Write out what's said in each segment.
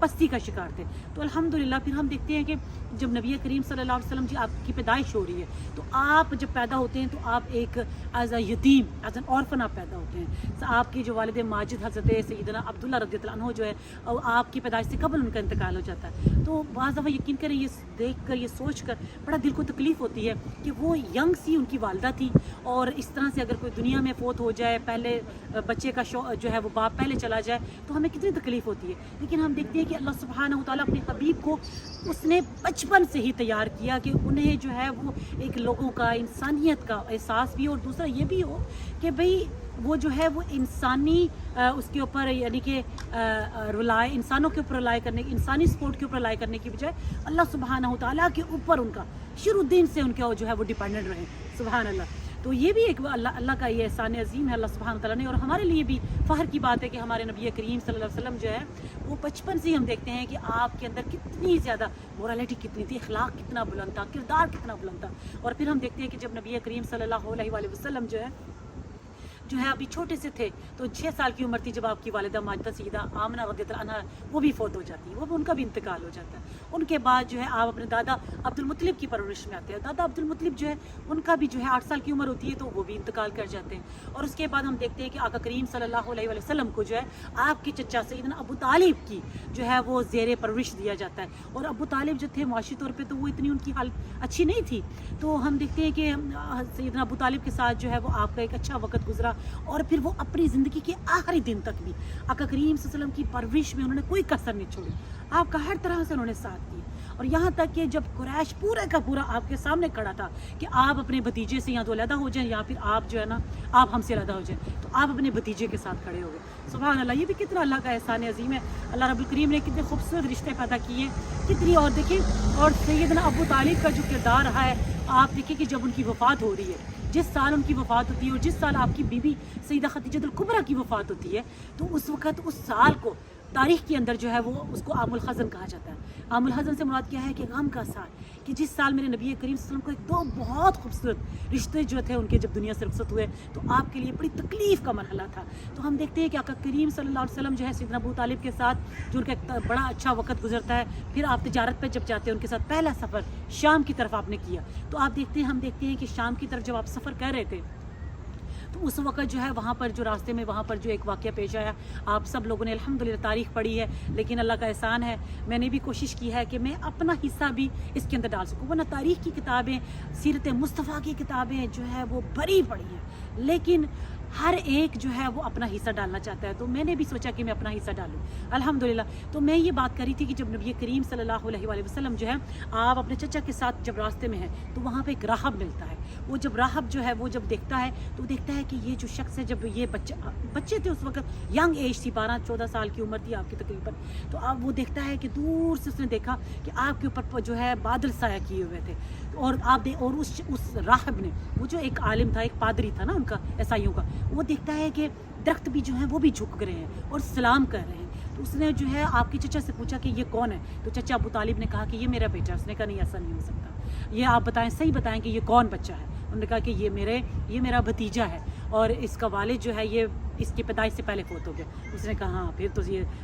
پستی کا شکار تھے. تو الحمدللہ پھر ہم دیکھتے ہیں کہ جب نبی کریم صلی اللہ علیہ وسلم جی آپ کی پیدائش ہو رہی ہے تو آپ جب پیدا ہوتے ہیں تو آپ ایک ایز اے یتیم ایز این آرفن آپ پیدا ہوتے ہیں. آپ کی جو والد ماجد حضرت سیدنا عبداللہ رضی اللہ عنہ جو ہے آپ کی پیدائش سے قبل ان کا انتقال ہو جاتا ہے. تو بعض دفعہ یقین کریں یہ دیکھ کر یہ سوچ کر بڑا دل کو تکلیف ہوتی ہے کہ وہ ینگ سی ان کی والدہ تھی اور اس طرح سے اگر کوئی دنیا میں فوت ہو جائے پہلے بچے کا جو ہے وہ باپ پہلے چلا جائے تو ہمیں کتنی تکلیف ہوتی ہے. لیکن ہم دیکھتے ہیں کہ اللہ سبحانہ و تعالیٰ اپنے حبیب کو اس نے بچپن سے ہی تیار کیا کہ انہیں جو ہے وہ ایک لوگوں کا انسانیت کا احساس بھی ہو اور دوسرا یہ بھی ہو کہ بھئی وہ جو ہے وہ انسانی اس کے اوپر یعنی کہ انسانوں کے اوپر رلائی کرنے انسانی سپورٹ کے اوپر رلائی کرنے کی بجائے اللہ سبحانہ و تعالیٰ کے اوپر ان کا شروع دن سے ان کا جو ہے وہ ڈیپینڈنٹ رہے. سبحان اللہ. تو یہ بھی ایک اللہ کا یہ احسان عظیم ہے اللہ سبحانہ تعالیٰ نے. اور ہمارے لیے بھی فخر کی بات ہے کہ ہمارے نبی کریم صلی اللہ علیہ وسلم جو ہے وہ بچپن سے ہی ہم دیکھتے ہیں کہ آپ کے اندر کتنی زیادہ مورالٹی کتنی تھی, اخلاق کتنا بلند تھا, کردار کتنا بلند تھا. اور پھر ہم دیکھتے ہیں کہ جب نبی کریم صلی اللہ علیہ وآلہ وسلم جو ہے ابھی چھوٹے سے تھے تو 6 سال کی عمر تھی جب آپ کی والدہ ماجدہ سیدہ آمنہ رضی اللہ عنہا وہ بھی فوت ہو جاتی ہے, وہ ان کا بھی انتقال ہو جاتا ہے. ان کے بعد جو ہے آپ اپنے دادا عبد المطلب کی پرورش میں آتے ہیں. دادا عبد المطلب جو ہے ان کا بھی جو ہے 8 سال کی عمر ہوتی ہے تو وہ بھی انتقال کر جاتے ہیں. اور اس کے بعد ہم دیکھتے ہیں کہ آقا کریم صلی اللہ علیہ وآلہ وسلم کو جو ہے آپ کے چچا سیدنا ابو طالب کی جو ہے وہ زیر پرورش دیا جاتا ہے. اور ابو طالب جو تھے معاشی طور پہ تو وہ اتنی ان کی حالت اچھی نہیں تھی. تو ہم دیکھتے ہیں کہ سیدنا ابو طالب کے ساتھ جو ہے وہ آپ کا ایک اچھا وقت گزرا اور پھر وہ اپنی زندگی کے آخری دن تک بھی آقا کریم صلی اللہ علیہ وسلم کی پرورش میں انہوں نے کوئی کسر نہیں چھوڑی. آپ کا ہر طرح سے انہوں نے ساتھ دیا. اور یہاں تک کہ جب قریش پورے کا پورا آپ کے سامنے کھڑا تھا کہ آپ اپنے بھتیجے سے یا تو علیحدہ ہو جائیں یا پھر آپ جو ہے نا آپ ہم سے علیحدہ ہو جائیں, تو آپ اپنے بھتیجے کے ساتھ کھڑے ہو گئے. سبحان اللہ. یہ بھی کتنا اللہ کا احسان عظیم ہے. اللہ رب الکریم نے کتنے خوبصورت رشتے پیدا کیے کتنی. اور دیکھیں اور سیدنا ابو طالب کا جو کردار رہا ہے آپ دیکھیں کہ جب ان کی وفات ہو رہی ہے, جس سال ان کی وفات ہوتی ہے اور جس سال آپ کی بیوی سیدہ خدیجہ الکبریٰ کی وفات ہوتی ہے تو اس وقت اس سال کو تاریخ کے اندر جو ہے وہ اس کو عام الحزن کہا جاتا ہے. عام الحزن سے مراد کیا ہے کہ غم کا سال, کہ جس سال میرے نبی کریم صلی اللہ علیہ وسلم کو ایک 2 بہت خوبصورت رشتے جو تھے ان کے جب دنیا سے رخصت ہوئے تو آپ کے لیے بڑی تکلیف کا مرحلہ تھا. تو ہم دیکھتے ہیں کہ آقا کریم صلی اللہ علیہ وسلم جو ہے سیدنا ابو طالب کے ساتھ جو ان کا ایک بڑا اچھا وقت گزرتا ہے. پھر آپ تجارت پہ جب جاتے ہیں ان کے ساتھ پہلا سفر شام کی طرف آپ نے کیا. تو آپ دیکھتے ہیں ہم دیکھتے ہیں کہ شام کی طرف جب آپ سفر کر رہے تھے تو اس وقت جو ہے وہاں پر جو راستے میں وہاں پر جو ایک واقعہ پیش آیا. آپ سب لوگوں نے الحمدللہ تاریخ پڑھی ہے لیکن اللہ کا احسان ہے میں نے بھی کوشش کی ہے کہ میں اپنا حصہ بھی اس کے اندر ڈال سکوں. ورنہ تاریخ کی کتابیں سیرت مصطفیٰ کی کتابیں جو ہے وہ بڑی پڑھی ہیں لیکن ہر ایک جو ہے وہ اپنا حصہ ڈالنا چاہتا ہے. تو میں نے بھی سوچا کہ میں اپنا حصہ ڈالوں الحمدللہ. تو میں یہ بات کری تھی کہ جب نبی کریم صلی اللہ علیہ وآلہ وسلم جو ہے آپ اپنے چچا کے ساتھ جب راستے میں ہیں تو وہاں پہ ایک راہب ملتا ہے. وہ جب راہب جو ہے وہ جب دیکھتا ہے تو دیکھتا ہے کہ یہ جو شخص ہے جب یہ بچے تھے اس وقت ینگ ایج تھی 12-14 سال کی عمر تھی آپ کی تقریباً. تو اب وہ دیکھتا ہے کہ دور سے اس نے دیکھا کہ آپ کے اوپر جو ہے بادل سایہ کیے ہوئے تھے. اور اور اس راہب نے وہ جو ایک عالم تھا ایک پادری تھا نا ان کا عیسائیوں کا, وہ دیکھتا ہے کہ درخت بھی جو ہیں وہ بھی جھک رہے ہیں اور سلام کر رہے ہیں. تو اس نے جو ہے آپ کے چچا سے پوچھا کہ یہ کون ہے. تو چچا ابو طالب نے کہا کہ یہ میرا بیٹا ہے. اس نے کہا نہیں ایسا نہیں ہو سکتا, یہ آپ بتائیں صحیح بتائیں کہ یہ کون بچہ ہے. انہوں نے کہا کہ یہ میرا بھتیجا ہے اور اس کا والد جو ہے یہ اس کی پیدائش سے پہلے فوت ہو گیا. اس نے کہا ہاں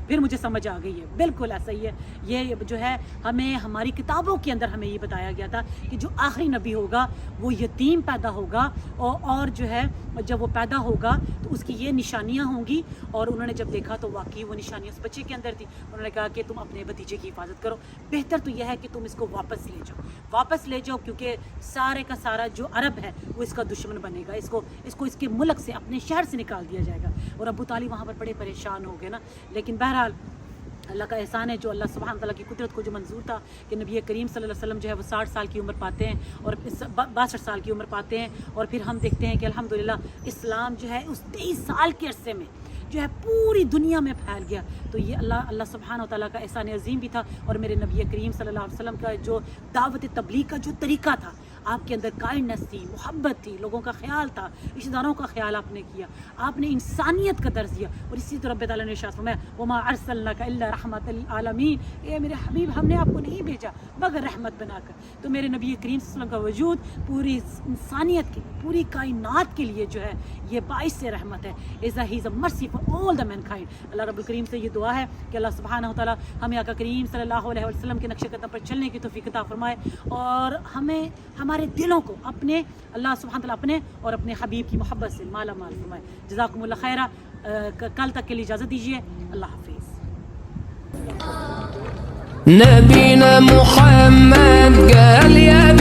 پھر مجھے سمجھ آ گئی ہے بالکل ایسا ہی ہے. یہ جو ہے ہمیں ہماری کتابوں کے اندر ہمیں یہ بتایا گیا تھا کہ جو آخری نبی ہوگا وہ یتیم پیدا ہوگا اور جو ہے جب وہ پیدا ہوگا تو اس کی یہ نشانیاں ہوں گی. اور انہوں نے جب دیکھا تو واقعی وہ نشانیاں اس بچے کے اندر تھی. انہوں نے کہا کہ تم اپنے بھتیجے کی حفاظت کرو, بہتر تو یہ ہے کہ تم اس کو واپس لے جاؤ کیونکہ سارے کا سارا جو عرب ہے وہ اس کا دشمن بنے گا. اس کو اس کے ملک سے اپنے شہر سے نکال دیا جائے گا. اور ابو طالب وہاں پر بڑے پریشان ہو گئے نا. لیکن بہرحال اللہ کا احسان ہے جو اللہ سبحانہ تعالیٰ کی قدرت کو جو منظور تھا کہ نبی کریم صلی اللہ علیہ وسلم جو ہے وہ 60 سال کی عمر پاتے ہیں اور 62 سال کی عمر پاتے ہیں. اور پھر ہم دیکھتے ہیں کہ الحمدللہ اسلام جو ہے اس 23 سال کے عرصے میں جو ہے پوری دنیا میں پھیل گیا. تو یہ اللہ سبحانہ تعالیٰ کا احسان عظیم بھی تھا. اور میرے نبی کریم صلی اللہ علیہ وسلم کا جو دعوت تبلیغ کا جو طریقہ تھا آپ کے اندر کائنڈنس تھی, محبت تھی, لوگوں کا خیال تھا, رشتہ داروں کا خیال آپ نے کیا, آپ نے انسانیت کا درس دیا. اور اسی طرح رب تعالیٰ نے ارشاد فرمایا وما ارسلناک الا رحمۃ للعالمین, اے میرے حبیب ہم نے آپ کو نہیں بھیجا مگر رحمت بنا کر. تو میرے نبی کریم صلی اللہ علیہ وسلم کا وجود پوری انسانیت کے, پوری کائنات کے لیے جو ہے یہ باعث سے رحمت ہے. ہی از اے مرسی for all the main kind. اللہ رب الکریم سے یہ دعا ہے کہ اللہ سبحانہ و تعالیٰ ہمیں آقا کریم صلی اللہ علیہ وسلم کے نقش قدم پر چلنے کی توفیق عطا فرمائے, اور ہمیں ہمارے دلوں کو اپنے اللہ سبحانہ و تعالیٰ اپنے اور اپنے حبیب کی محبت سے مالا مال فرمائے. جزاکم اللہ خیرہ. کل تک کے لیے اجازت دیجیے. اللہ حافظ. نبينا محمد قال يا